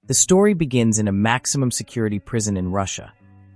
The story begins in a maximum security prison in Russia,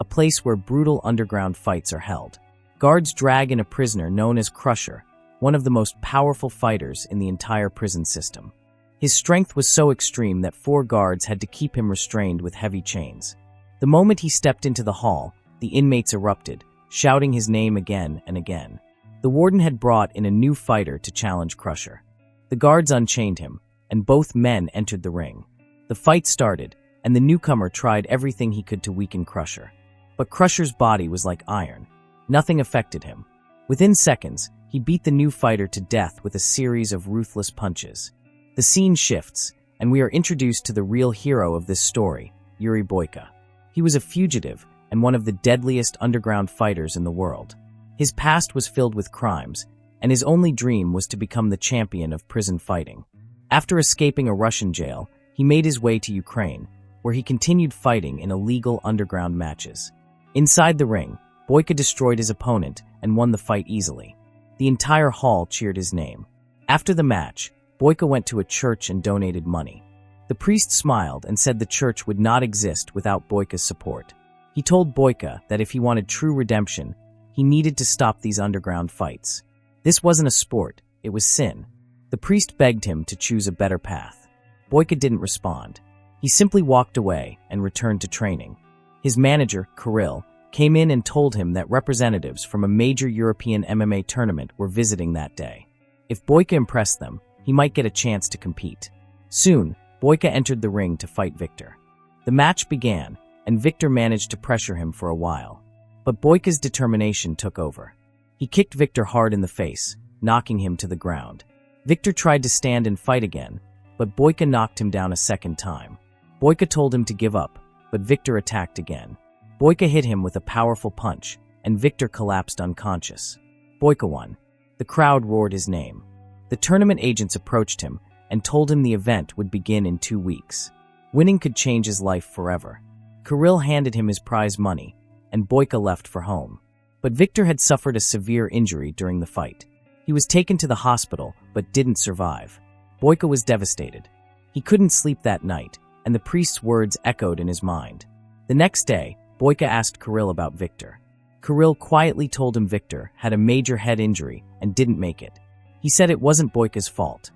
a place where brutal underground fights are held. Guards drag in a prisoner known as Crusher, one of the most powerful fighters in the entire prison system. His strength was so extreme that 4 guards had to keep him restrained with heavy chains. The moment he stepped into the hall, the inmates erupted, shouting his name again and again. The warden had brought in a new fighter to challenge Crusher. The guards unchained him, and both men entered the ring. The fight started, and the newcomer tried everything he could to weaken Crusher. But Crusher's body was like iron. Nothing affected him. Within seconds, he beat the new fighter to death with a series of ruthless punches. The scene shifts, and we are introduced to the real hero of this story, Yuri Boyka. He was a fugitive and one of the deadliest underground fighters in the world. His past was filled with crimes, and his only dream was to become the champion of prison fighting. After escaping a Russian jail, he made his way to Ukraine, where he continued fighting in illegal underground matches. Inside the ring, Boyka destroyed his opponent and won the fight easily. The entire hall cheered his name. After the match, Boyka went to a church and donated money. The priest smiled and said the church would not exist without Boyka's support. He told Boyka that if he wanted true redemption, he needed to stop these underground fights. This wasn't a sport, it was sin. The priest begged him to choose a better path. Boyka didn't respond. He simply walked away and returned to training. His manager, Kirill, came in and told him that representatives from a major European MMA tournament were visiting that day. If Boyka impressed them, he might get a chance to compete. Soon, Boyka entered the ring to fight Victor. The match began, and Victor managed to pressure him for a while. But Boyka's determination took over. He kicked Victor hard in the face, knocking him to the ground. Victor tried to stand and fight again, but Boyka knocked him down a second time. Boyka told him to give up, but Victor attacked again. Boyka hit him with a powerful punch, and Victor collapsed unconscious. Boyka won. The crowd roared his name. The tournament agents approached him and told him the event would begin in 2 weeks. Winning could change his life forever. Kirill handed him his prize money, and Boyka left for home. But Victor had suffered a severe injury during the fight. He was taken to the hospital, but didn't survive. Boyka was devastated. He couldn't sleep that night, and the priest's words echoed in his mind. The next day, Boyka asked Kirill about Victor. Kirill quietly told him Victor had a major head injury and didn't make it. He said it wasn't Boyka's fault.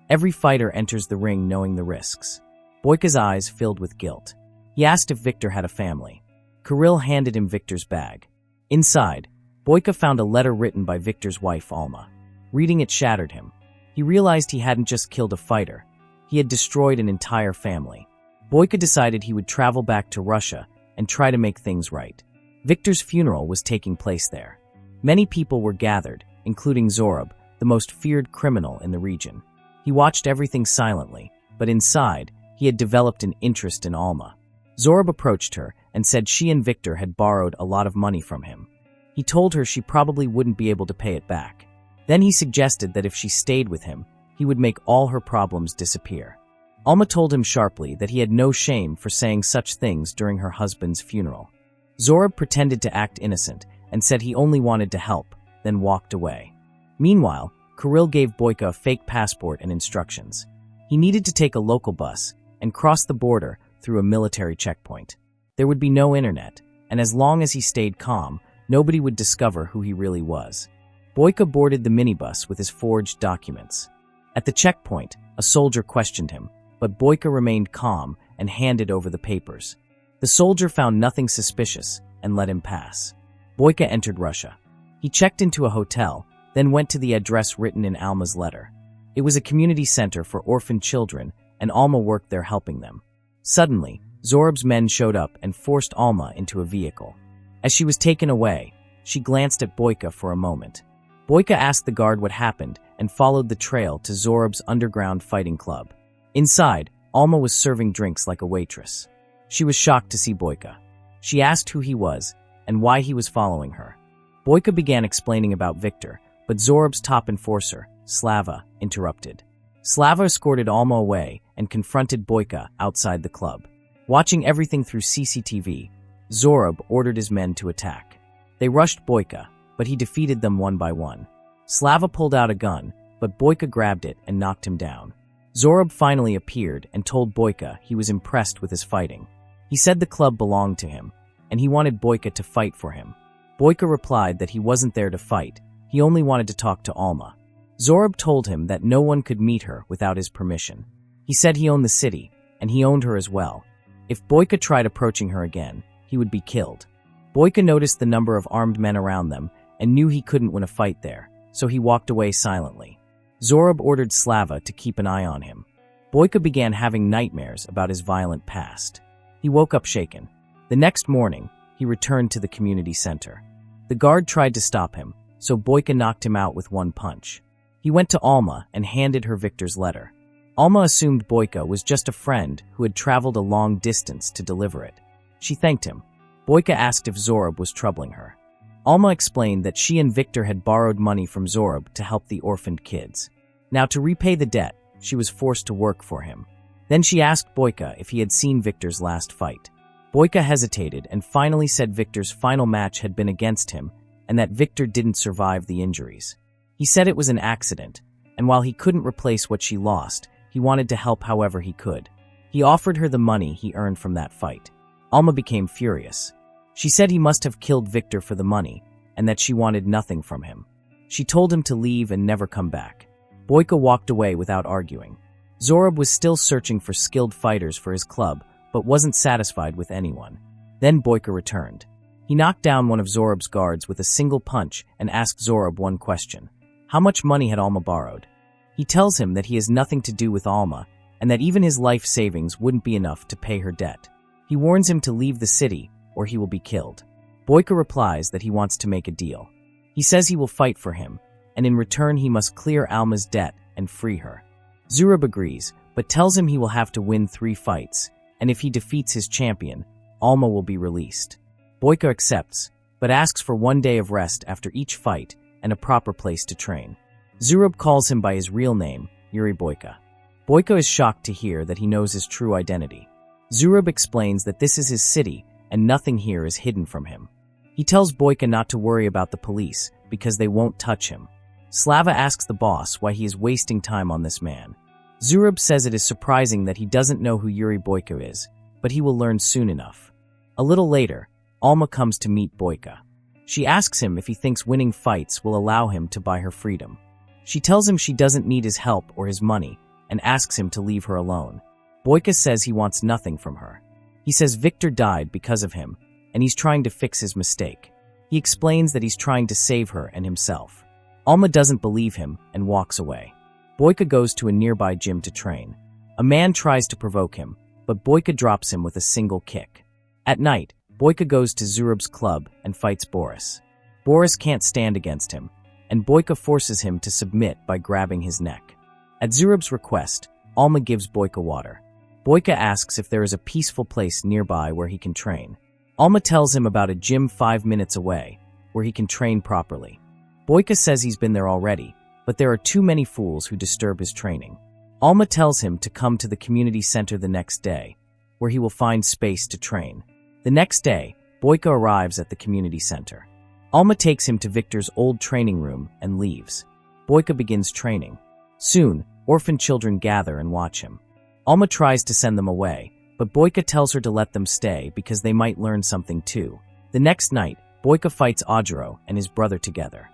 Every fighter enters the ring knowing the risks. Boyka's eyes filled with guilt. He asked if Victor had a family. Kirill handed him Victor's bag. Inside, Boyka found a letter written by Victor's wife, Alma. Reading it shattered him. He realized he hadn't just killed a fighter. He had destroyed an entire family. Boyka decided he would travel back to Russia and try to make things right. Victor's funeral was taking place there. Many people were gathered, including Zorb, the most feared criminal in the region. He watched everything silently, but inside, he had developed an interest in Alma. Zorb approached her and said she and Victor had borrowed a lot of money from him. He told her she probably wouldn't be able to pay it back. Then he suggested that if she stayed with him, he would make all her problems disappear. Alma told him sharply that he had no shame for saying such things during her husband's funeral. Zorb pretended to act innocent and said he only wanted to help, then walked away. Meanwhile, Kirill gave Boyka a fake passport and instructions. He needed to take a local bus and cross the border through a military checkpoint. There would be no internet, and as long as he stayed calm, nobody would discover who he really was. Boyka boarded the minibus with his forged documents. At the checkpoint, a soldier questioned him, but Boyka remained calm and handed over the papers. The soldier found nothing suspicious and let him pass. Boyka entered Russia. He checked into a hotel, then went to the address written in Alma's letter. It was a community center for orphaned children, and Alma worked there helping them. Suddenly, Zorb's men showed up and forced Alma into a vehicle. As she was taken away, she glanced at Boyka for a moment. Boyka asked the guard what happened and followed the trail to Zorb's underground fighting club. Inside, Alma was serving drinks like a waitress. She was shocked to see Boyka. She asked who he was and why he was following her. Boyka began explaining about Victor, but Zorb's top enforcer, Slava, interrupted. Slava escorted Alma away and confronted Boyka outside the club. Watching everything through CCTV, Zorb ordered his men to attack. They rushed Boyka, but he defeated them one by one. Slava pulled out a gun, but Boyka grabbed it and knocked him down. Zorb finally appeared and told Boyka he was impressed with his fighting. He said the club belonged to him, and he wanted Boyka to fight for him. Boyka replied that he wasn't there to fight, he only wanted to talk to Alma. Zorb told him that no one could meet her without his permission. He said he owned the city, and he owned her as well. If Boyka tried approaching her again, he would be killed. Boyka noticed the number of armed men around them and knew he couldn't win a fight there, so he walked away silently. Zorb ordered Slava to keep an eye on him. Boyka began having nightmares about his violent past. He woke up shaken. The next morning, he returned to the community center. The guard tried to stop him, so Boyka knocked him out with one punch. He went to Alma and handed her Victor's letter. Alma assumed Boyka was just a friend who had traveled a long distance to deliver it. She thanked him. Boyka asked if Zorb was troubling her. Alma explained that she and Victor had borrowed money from Zorb to help the orphaned kids. Now, to repay the debt, she was forced to work for him. Then she asked Boyka if he had seen Victor's last fight. Boyka hesitated and finally said Victor's final match had been against him and that Victor didn't survive the injuries. He said it was an accident, and while he couldn't replace what she lost, he wanted to help however he could. He offered her the money he earned from that fight. Alma became furious. She said he must have killed Victor for the money and that she wanted nothing from him. She told him to leave and never come back. Boyka walked away without arguing. Zorb was still searching for skilled fighters for his club, but wasn't satisfied with anyone. Then Boyka returned. He knocked down one of Zorb's guards with a single punch and asked Zorb one question. How much money had Alma borrowed? He tells him that he has nothing to do with Alma and that even his life savings wouldn't be enough to pay her debt. He warns him to leave the city or he will be killed. Boyka replies that he wants to make a deal. He says he will fight for him, and in return he must clear Alma's debt and free her. Zorb agrees, but tells him he will have to win 3 fights, and if he defeats his champion, Alma will be released. Boyka accepts, but asks for 1 day of rest after each fight and a proper place to train. Zorb calls him by his real name, Yuri Boyka. Boyka is shocked to hear that he knows his true identity. Zorb explains that this is his city and nothing here is hidden from him. He tells Boyka not to worry about the police because they won't touch him. Slava asks the boss why he is wasting time on this man. Zorb says it is surprising that he doesn't know who Yuri Boyka is, but he will learn soon enough. A little later, Alma comes to meet Boyka. She asks him if he thinks winning fights will allow him to buy her freedom. She tells him she doesn't need his help or his money and asks him to leave her alone. Boyka says he wants nothing from her. He says Victor died because of him, and he's trying to fix his mistake. He explains that he's trying to save her and himself. Alma doesn't believe him and walks away. Boyka goes to a nearby gym to train. A man tries to provoke him, but Boyka drops him with a single kick. At night, Boyka goes to Zorb's club and fights Boris. Boris can't stand against him, and Boyka forces him to submit by grabbing his neck. At Zorb's request, Alma gives Boyka water. Boyka asks if there is a peaceful place nearby where he can train. Alma tells him about a gym 5 minutes away, where he can train properly. Boyka says he's been there already, but there are too many fools who disturb his training. Alma tells him to come to the community center the next day, where he will find space to train. The next day, Boyka arrives at the community center. Alma takes him to Victor's old training room and leaves. Boyka begins training. Soon, orphan children gather and watch him. Alma tries to send them away, but Boyka tells her to let them stay because they might learn something too. The next night, Boyka fights Adro and his brother together.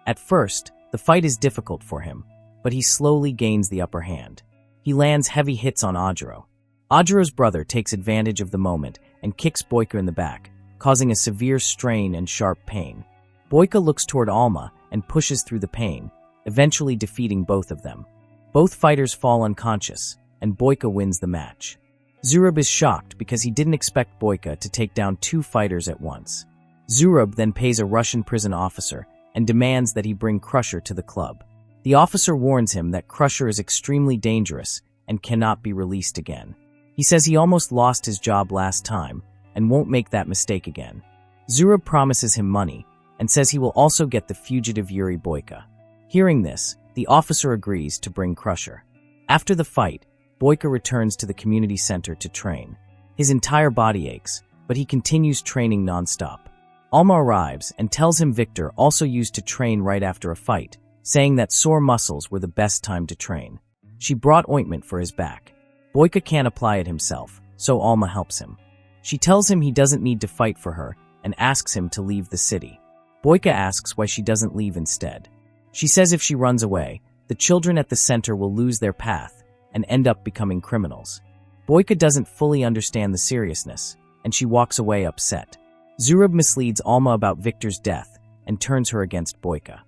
At first, the fight is difficult for him, but he slowly gains the upper hand. He lands heavy hits on Adro. Adro's brother takes advantage of the moment and kicks Boyka in the back, causing a severe strain and sharp pain. Boyka looks toward Alma and pushes through the pain, eventually defeating both of them. Both fighters fall unconscious, and Boyka wins the match. Zorb is shocked because he didn't expect Boyka to take down 2 fighters at once. Zorb then pays a Russian prison officer and demands that he bring Crusher to the club. The officer warns him that Crusher is extremely dangerous and cannot be released again. He says he almost lost his job last time and won't make that mistake again. Zorb promises him money and says he will also get the fugitive Yuri Boyka. Hearing this, the officer agrees to bring Crusher. After the fight, Boyka returns to the community center to train. His entire body aches, but he continues training non-stop. Alma arrives and tells him Victor also used to train right after a fight, saying that sore muscles were the best time to train. She brought ointment for his back. Boyka can't apply it himself, so Alma helps him. She tells him he doesn't need to fight for her and asks him to leave the city. Boyka asks why she doesn't leave instead. She says if she runs away, the children at the center will lose their path and end up becoming criminals. Boyka doesn't fully understand the seriousness, and she walks away upset. Zorb misleads Alma about Victor's death and turns her against Boyka.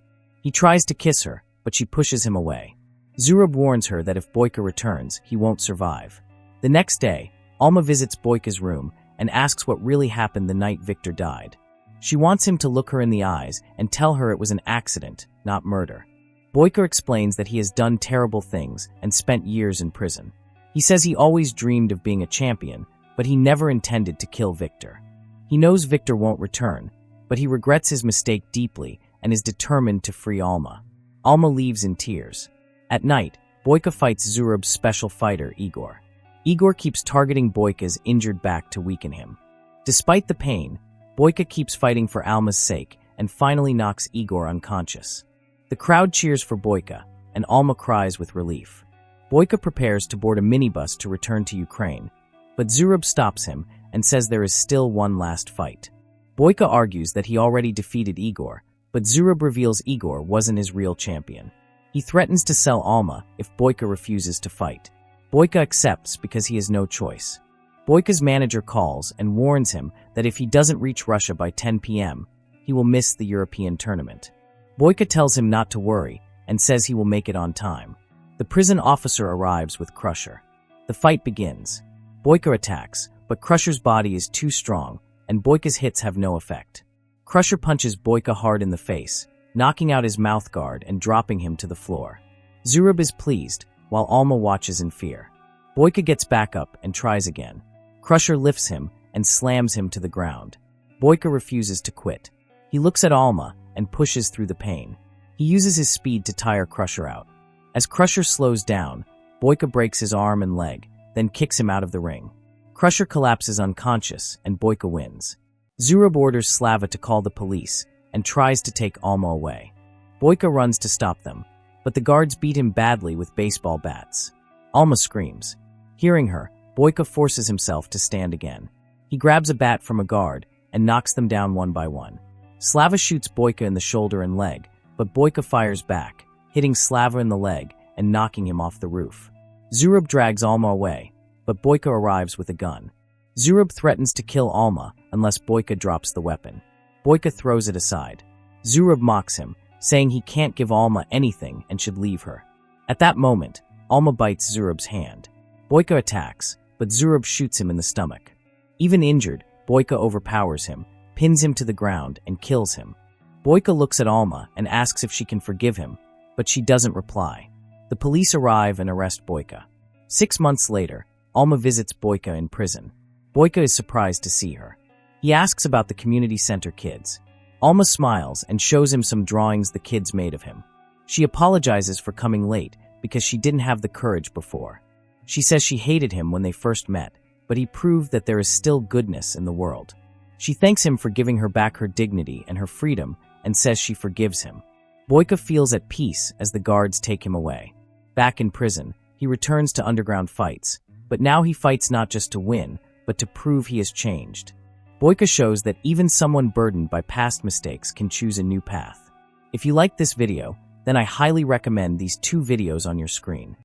He tries to kiss her, but she pushes him away. Zorb warns her that if Boyka returns, he won't survive. The next day, Alma visits Boyka's room and asks what really happened the night Victor died. She wants him to look her in the eyes and tell her it was an accident, not murder. Boyka explains that he has done terrible things and spent years in prison. He says he always dreamed of being a champion, but he never intended to kill Victor. He knows Victor won't return, but he regrets his mistake deeply and is determined to free Alma. Alma leaves in tears. At night, Boyka fights Zorb's special fighter, Igor. Igor keeps targeting Boyka's injured back to weaken him. Despite the pain, Boyka keeps fighting for Alma's sake and finally knocks Igor unconscious. The crowd cheers for Boyka, and Alma cries with relief. Boyka prepares to board a minibus to return to Ukraine, but Zorb stops him and says there is still one last fight. Boyka argues that he already defeated Igor, but Zorb reveals Igor wasn't his real champion. He threatens to sell Alma if Boyka refuses to fight. Boyka accepts because he has no choice. Boyka's manager calls and warns him that if he doesn't reach Russia by 10 p.m., he will miss the European tournament. Boyka tells him not to worry and says he will make it on time. The prison officer arrives with Crusher. The fight begins. Boyka attacks, but Crusher's body is too strong, and Boyka's hits have no effect. Crusher punches Boyka hard in the face, knocking out his mouth guard and dropping him to the floor. Zorb is pleased, while Alma watches in fear. Boyka gets back up and tries again. Crusher lifts him and slams him to the ground. Boyka refuses to quit. He looks at Alma and pushes through the pain. He uses his speed to tire Crusher out. As Crusher slows down, Boyka breaks his arm and leg, then kicks him out of the ring. Crusher collapses unconscious, and Boyka wins. Zorb orders Slava to call the police and tries to take Alma away. Boyka runs to stop them, but the guards beat him badly with baseball bats. Alma screams. Hearing her, Boyka forces himself to stand again. He grabs a bat from a guard and knocks them down one by one. Slava shoots Boyka in the shoulder and leg, but Boyka fires back, hitting Slava in the leg and knocking him off the roof. Zorb drags Alma away, but Boyka arrives with a gun. Zorb threatens to kill Alma unless Boyka drops the weapon. Boyka throws it aside. Zorb mocks him, saying he can't give Alma anything and should leave her. At that moment, Alma bites Zorb's hand. Boyka attacks, but Zorb shoots him in the stomach. Even injured, Boyka overpowers him, pins him to the ground, and kills him. Boyka looks at Alma and asks if she can forgive him, but she doesn't reply. The police arrive and arrest Boyka. 6 months later, Alma visits Boyka in prison. Boyka is surprised to see her. He asks about the community center kids. Alma smiles and shows him some drawings the kids made of him. She apologizes for coming late because she didn't have the courage before. She says she hated him when they first met, but he proved that there is still goodness in the world. She thanks him for giving her back her dignity and her freedom and says she forgives him. Boyka feels at peace as the guards take him away. Back in prison, he returns to underground fights, but now he fights not just to win, but to prove he has changed. Boyka shows that even someone burdened by past mistakes can choose a new path. If you liked this video, then I highly recommend these 2 videos on your screen.